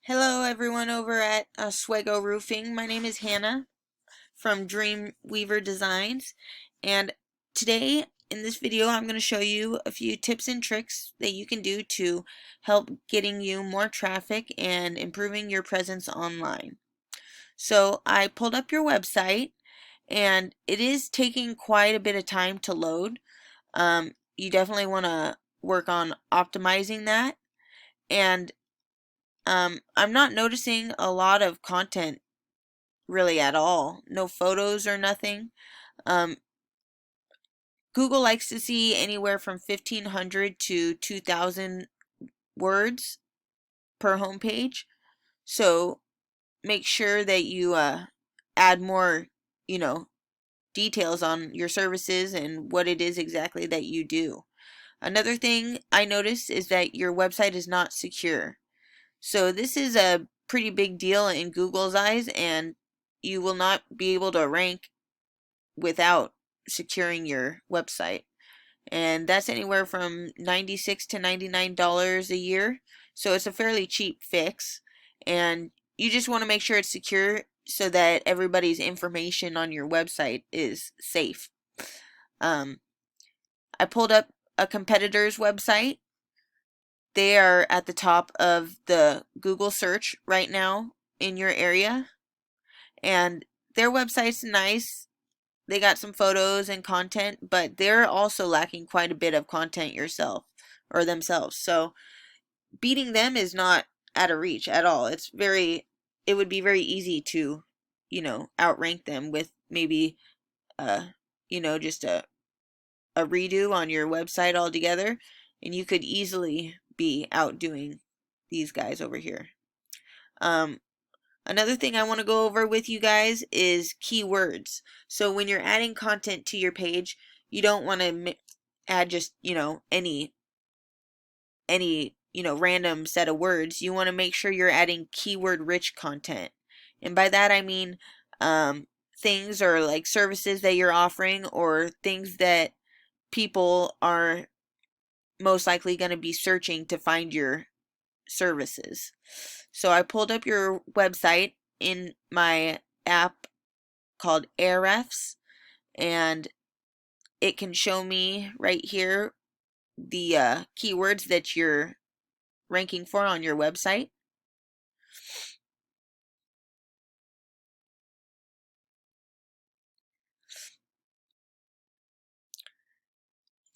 Hello everyone over at Oswego Roofing. My name is Hannah from Dreamweaver Designs, and today in this video I'm going to show you a few tips and tricks that you can do to help getting you more traffic and improving your presence online. So I pulled up your website and it is taking quite a bit of time to load. You definitely want to work on optimizing that, and I'm not noticing a lot of content really at all. No photos or nothing. Um, Google likes to see anywhere from 1,500 to 2,000 words per homepage. So make sure that you add more, you know, details on your services and what it is exactly that you do. Another thing I noticed is that your website is not secure. So this is a pretty big deal in Google's eyes, and you will not be able to rank without securing your website. And that's anywhere from $96 to $99 a year. So it's a fairly cheap fix. And you just want to make sure it's secure so that everybody's information on your website is safe. I pulled up a competitor's website. They are at the top of the Google search right now in your area. And their website's nice. They got some photos and content, but they're also lacking quite a bit of content yourself or themselves. So beating them is not out of reach at all. It would be very easy to, outrank them with maybe, just a redo on your website altogether, and you could easily be outdoing these guys over here. Another thing I want to go over with you guys is keywords. So when you're adding content to your page, you don't want to add just, any random set of words. You want to make sure you're adding keyword rich content. And by that I mean things or like services that you're offering or things that people are most likely going to be searching to find your services. So I pulled up your website in my app called Ahrefs, and it can show me right here the keywords that you're ranking for on your website.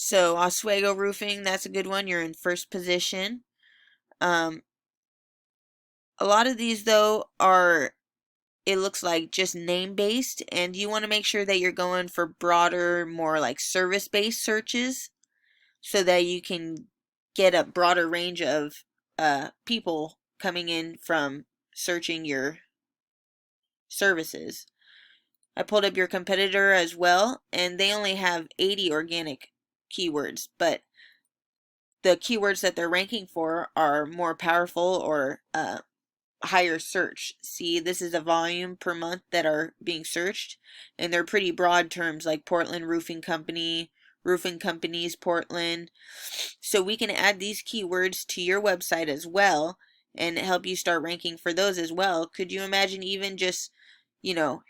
So Oswego Roofing, that's a good one. You're in first position. A lot of these though are, it looks like, just name based, and you want to make sure that you're going for broader, more like service based searches so that you can get a broader range of people coming in from searching your services. I pulled up your competitor as well, and they only have 80 organic keywords, but the keywords that they're ranking for are more powerful or higher search. See, this is a volume per month that are being searched, and they're pretty broad terms like Portland Roofing Company, Roofing Companies Portland. So we can add these keywords to your website as well and help you start ranking for those as well. Could you imagine even just,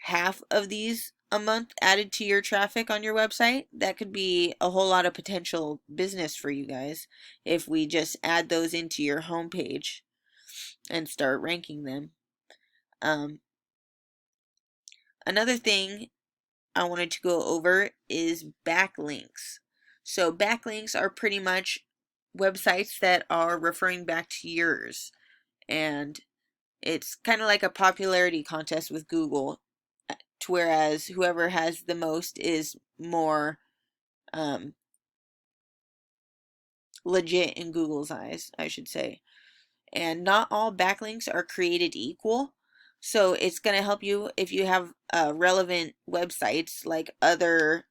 half of these a month added to your traffic on your website? That could be a whole lot of potential business for you guys if we just add those into your homepage and start ranking them. Another thing I wanted to go over is backlinks. So backlinks are pretty much websites that are referring back to yours, and it's kind of like a popularity contest with Google, to whereas whoever has the most is more legit in Google's eyes, I should say. And not all backlinks are created equal. So it's going to help you if you have relevant websites like other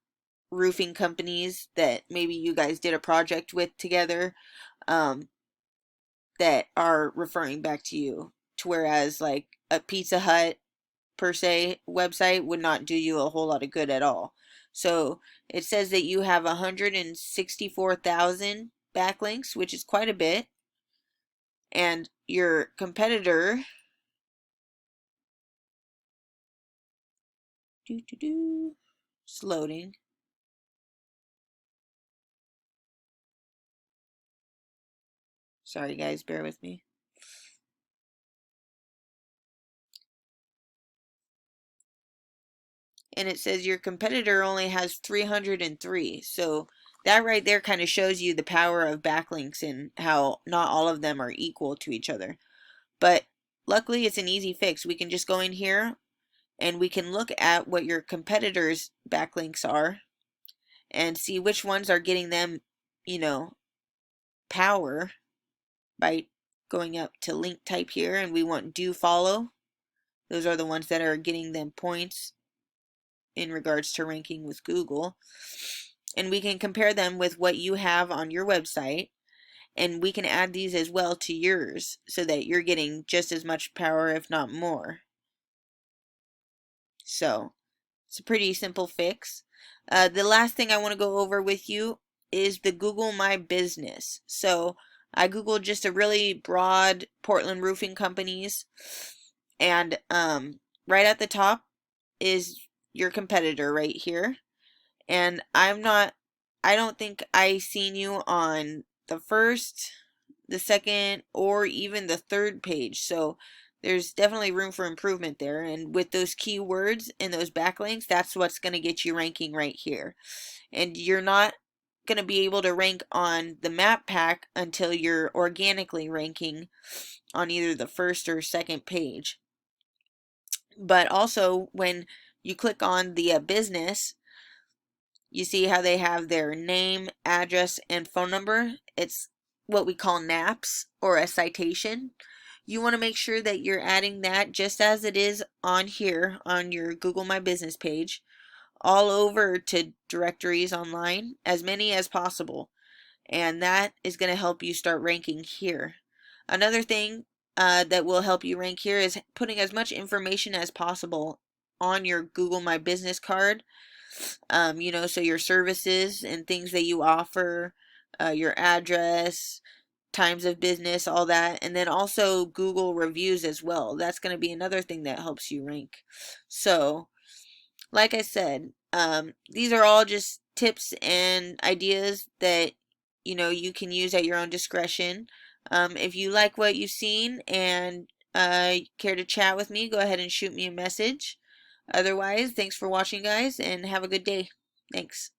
roofing companies that maybe you guys did a project with together, that are referring back to you. To whereas like a Pizza Hut per se website would not do you a whole lot of good at all. So it says that you have 164,000 backlinks, which is quite a bit. and your competitor it's loading. Sorry guys, bear with me. And it says your competitor only has 303. So that right there kind of shows you the power of backlinks and how not all of them are equal to each other. But luckily it's an easy fix. We can just go in here and we can look at what your competitors' backlinks are and see which ones are getting them, you know, power by going up to link type here, and we want do follow. Those are the ones that are getting them points in regards to ranking with Google. And we can compare them with what you have on your website, and we can add these as well to yours so that you're getting just as much power, if not more. So it's a pretty simple fix. The last thing I want to go over with you is the Google My Business. So I Googled just a really broad Portland roofing companies, and right at the top is your competitor right here. And I don't think I seen you on the first, the second, or even the third page. So there's definitely room for improvement there. And with those keywords and those backlinks, that's what's going to get you ranking right here. And you're not going to be able to rank on the map pack until you're organically ranking on either the first or second page. But also when you click on the business, you see how they have their name, address, and phone number. It's what we call NAPS, or a citation. You want to make sure that you're adding that just as it is on here on your Google My Business page, all over to directories online, as many as possible. And that is going to help you start ranking here. Another thing that will help you rank here is putting as much information as possible on your Google My Business card. You know, so your services and things that you offer, your address, times of business, all that, and then also Google reviews as well. That's going to be another thing that helps you rank. So, like I said, these are all just tips and ideas that you can use at your own discretion. If you like what you've seen and care to chat with me, go ahead and shoot me a message. Otherwise, thanks for watching, guys, and have a good day. Thanks.